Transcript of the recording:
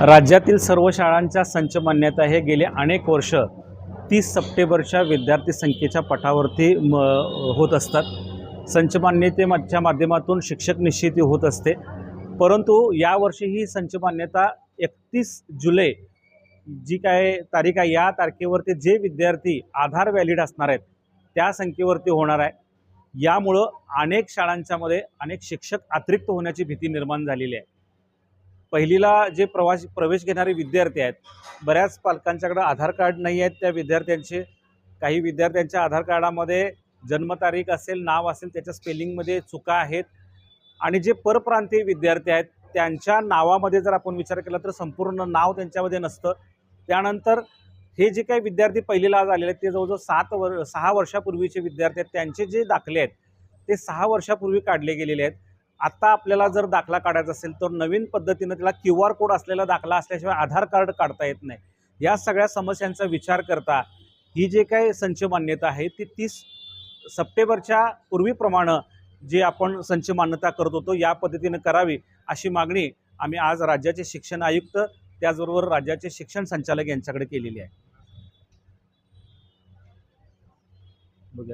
राज्यातील सर्व शाळांच्या संच मान्यता हे गेले अनेक वर्ष 30 सप्टेंबरच्या विद्यार्थी संख्येच्या पटावरती होत असतात। संच मान्यतेच्या माध्यमातून शिक्षक निश्चिती होत असते, परंतु यावर्षी ही संच मान्यता 31 जुलै जी काय तारीख आहे, या तारखेवरती जे विद्यार्थी आधार व्हॅलिड असणार आहेत त्या संख्येवरती होणार आहे। यामुळं अनेक शाळांच्यामध्ये अनेक शिक्षक अतिरिक्त होण्याची भीती निर्माण झालेली आहे। पहिलीला जे प्रवेश घेणारे विद्यार्थी आहेत, बऱ्याच पालकांच्याकडे आधार कार्ड नाही आहेत त्या विद्यार्थ्यांचे। काही विद्यार्थ्यांच्या आधार कार्डामध्ये जन्मतारीख असेल, नाव असेल, त्याच्या स्पेलिंगमध्ये चुका आहेत। आणि जे परप्रांतीय विद्यार्थी आहेत त्यांच्या नावामध्ये जर आपण विचार केला तर संपूर्ण नाव त्यांच्यामध्ये नसतं। त्यानंतर हे जे काही विद्यार्थी पहिलीला आज आलेले आहेत ते जवळजवळ 6 वर्षापूर्वीचे विद्यार्थी आहेत, त्यांचे जे दाखले आहेत ते 6 वर्षापूर्वी काढले गेलेले आहेत। आता आपल्याला जर दाखला काढायचा असेल तर नवीन पद्धतीने त्याला QR कोड असलेला दाखला असल्याशिवाय आधार कार्ड काढता येत नाही। या सगळ्या समस्यांचा विचार करता ही जे काही संच मान्यता आहे ती 30 सप्टेंबरच्या पूर्वीप्रमाणे जे आपण संच मान्यता करत होतो या पद्धतीने करावी अशी मागणी आम्ही आज राज्याचे शिक्षण आयुक्त त्याचबरोबर राज्याचे शिक्षण संचालक यांच्याकडे केलेली आहे। बघा।